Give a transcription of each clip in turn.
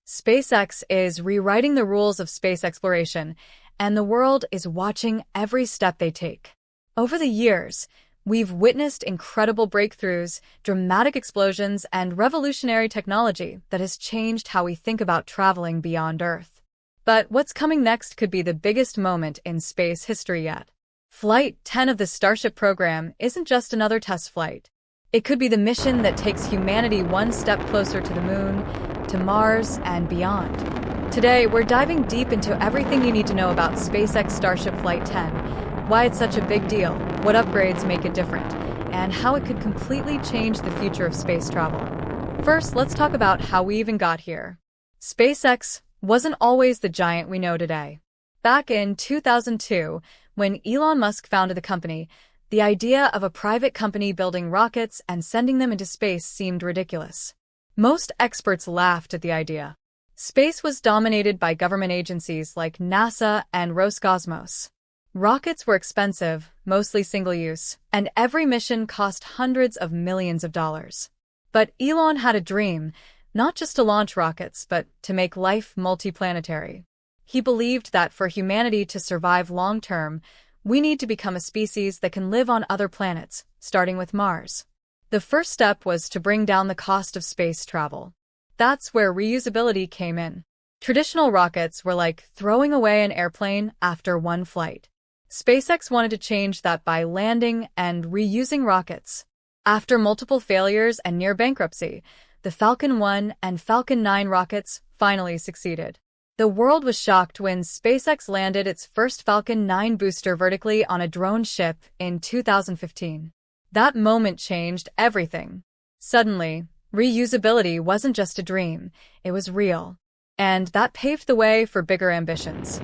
SpaceX is rewriting the rules of space exploration, and the world is watching every step they take. Over the years, we've witnessed incredible breakthroughs, dramatic explosions, and revolutionary technology that has changed how we think about traveling beyond Earth. But what's coming next could be the biggest moment in space history yet. Flight 10 of the Starship program isn't just another test flight. It could be the mission that takes humanity one step closer to the Moon, to Mars, and beyond. Today, we're diving deep into everything you need to know about SpaceX Starship Flight 10, why it's such a big deal, what upgrades make it different, and how it could completely change the future of space travel. First, let's talk about how we even got here. SpaceX wasn't always the giant we know today. Back in 2002, when Elon Musk founded the company, the idea of a private company building rockets and sending them into space seemed ridiculous. Most experts laughed at the idea. Space was dominated by government agencies like NASA and Roscosmos. Rockets were expensive, mostly single-use, and every mission cost hundreds of millions of dollars. But Elon had a dream, not just to launch rockets, but to make life multiplanetary. He believed that for humanity to survive long-term, we need to become a species that can live on other planets, starting with Mars. The first step was to bring down the cost of space travel. That's where reusability came in. Traditional rockets were like throwing away an airplane after one flight. SpaceX wanted to change that by landing and reusing rockets. After multiple failures and near bankruptcy, the Falcon 1 and Falcon 9 rockets finally succeeded. The world was shocked when SpaceX landed its first Falcon 9 booster vertically on a drone ship in 2015. That moment changed everything. Suddenly, reusability wasn't just a dream, it was real. And that paved the way for bigger ambitions.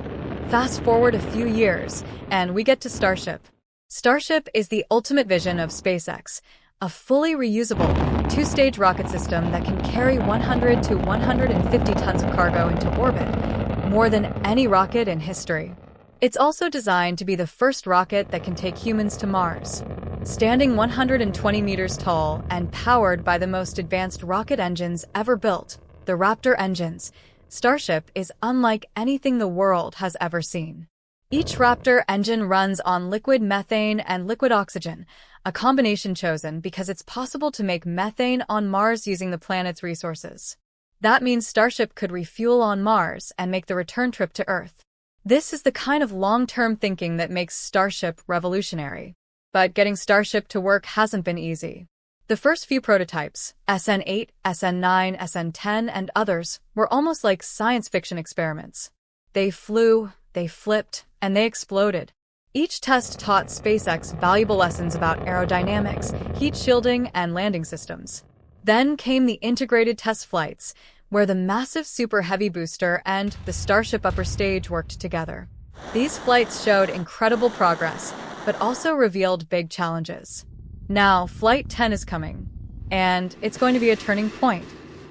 Fast forward a few years, and we get to Starship. Starship is the ultimate vision of SpaceX, a fully reusable, two-stage rocket system that can carry 100 to 150 tons of cargo into orbit, more than any rocket in history. It's also designed to be the first rocket that can take humans to Mars. Standing 120 meters tall and powered by the most advanced rocket engines ever built, the Raptor engines, Starship is unlike anything the world has ever seen. Each Raptor engine runs on liquid methane and liquid oxygen, a combination chosen because it's possible to make methane on Mars using the planet's resources. That means Starship could refuel on Mars and make the return trip to Earth. This is the kind of long-term thinking that makes Starship revolutionary. But getting Starship to work hasn't been easy. The first few prototypes, SN8, SN9, SN10, and others, were almost like science fiction experiments. They flew, they flipped, and they exploded. Each test taught SpaceX valuable lessons about aerodynamics, heat shielding, and landing systems. Then came the integrated test flights, where the massive Super Heavy booster and the Starship upper stage worked together. These flights showed incredible progress, but also revealed big challenges. Now, Flight 10 is coming, and it's going to be a turning point.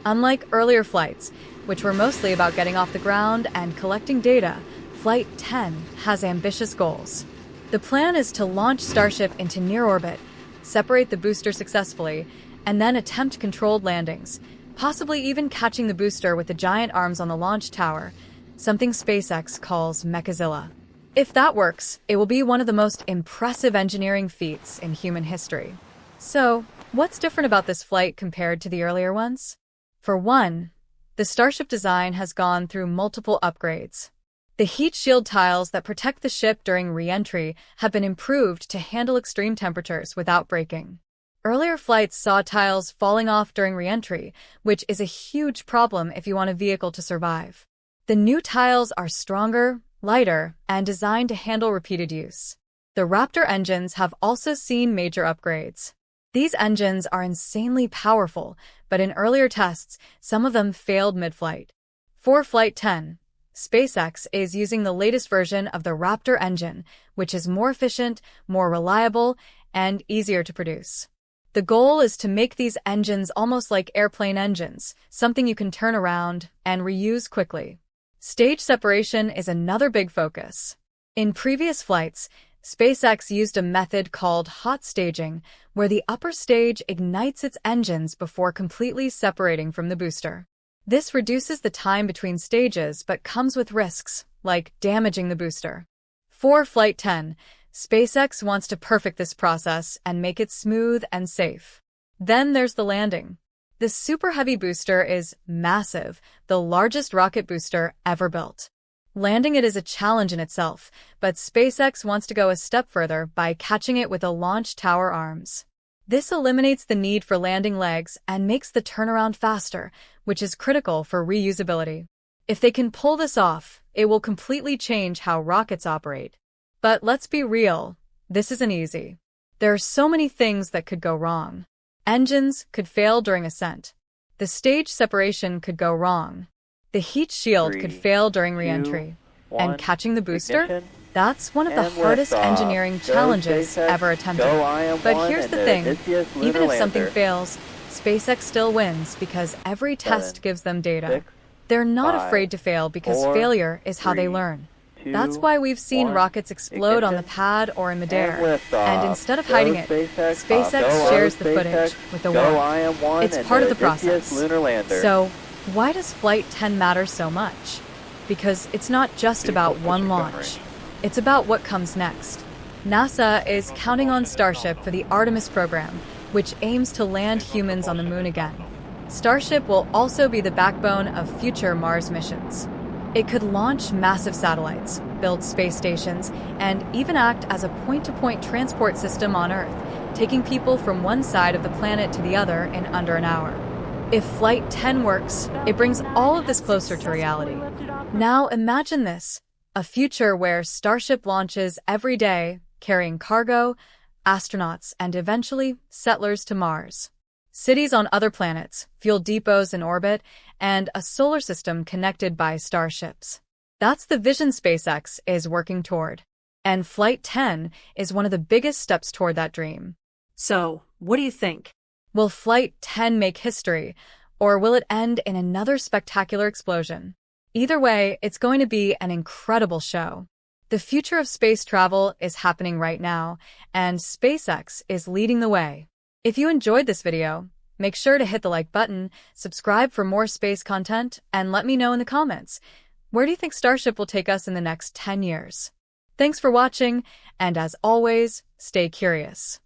Unlike earlier flights, which were mostly about getting off the ground and collecting data, Flight 10 has ambitious goals. The plan is to launch Starship into near orbit, separate the booster successfully, and then attempt controlled landings, possibly even catching the booster with the giant arms on the launch tower, something SpaceX calls Mechazilla. If that works, it will be one of the most impressive engineering feats in human history. So, what's different about this flight compared to the earlier ones? For one, the Starship design has gone through multiple upgrades. The heat shield tiles that protect the ship during re-entry have been improved to handle extreme temperatures without breaking. Earlier flights saw tiles falling off during re-entry, which is a huge problem if you want a vehicle to survive. The new tiles are stronger, lighter, and designed to handle repeated use. The Raptor engines have also seen major upgrades. These engines are insanely powerful, but in earlier tests, some of them failed mid-flight. For Flight 10, SpaceX is using the latest version of the Raptor engine, which is more efficient, more reliable, and easier to produce. The goal is to make these engines almost like airplane engines, something you can turn around and reuse quickly. Stage separation is another big focus. In previous flights, SpaceX used a method called hot staging, where the upper stage ignites its engines before completely separating from the booster. This reduces the time between stages but comes with risks, like damaging the booster. For Flight 10, SpaceX wants to perfect this process and make it smooth and safe. Then there's the landing. This Super Heavy booster is massive, the largest rocket booster ever built. Landing it is a challenge in itself, but SpaceX wants to go a step further by catching it with a launch tower arms. This eliminates the need for landing legs and makes the turnaround faster, which is critical for reusability. If they can pull this off, it will completely change how rockets operate. But let's be real, this isn't easy. There are so many things that could go wrong. Engines could fail during ascent. The stage separation could go wrong. The heat shield could fail during re-entry. And catching the booster? That's one of the hardest engineering challenges ever attempted. But here's the thing, even if something fails, SpaceX still wins because every test gives them data. They're not afraid to fail because failure is how they learn. That's why we've seen rockets explode on the pad or in midair. And instead of hiding it, SpaceX shares the footage with the world. It's part of the process. So, why does Flight 10 matter so much? Because it's not just about one launch. It's about what comes next. NASA is counting on Starship for the Artemis program, which aims to land humans on the moon again. Starship will also be the backbone of future Mars missions. It could launch massive satellites, build space stations, and even act as a point-to-point transport system on Earth, taking people from one side of the planet to the other in under an hour. If Flight 10 works, it brings all of this closer to reality. Now imagine this, a future where Starship launches every day, carrying cargo, astronauts, and eventually settlers to Mars. Cities on other planets, fuel depots in orbit, and a solar system connected by starships. That's the vision SpaceX is working toward. And Flight 10 is one of the biggest steps toward that dream. So, what do you think? Will Flight 10 make history, or will it end in another spectacular explosion? Either way, it's going to be an incredible show. The future of space travel is happening right now, and SpaceX is leading the way. If you enjoyed this video, make sure to hit the like button, subscribe for more space content, and let me know in the comments, where do you think Starship will take us in the next 10 years? Thanks for watching, and as always, stay curious.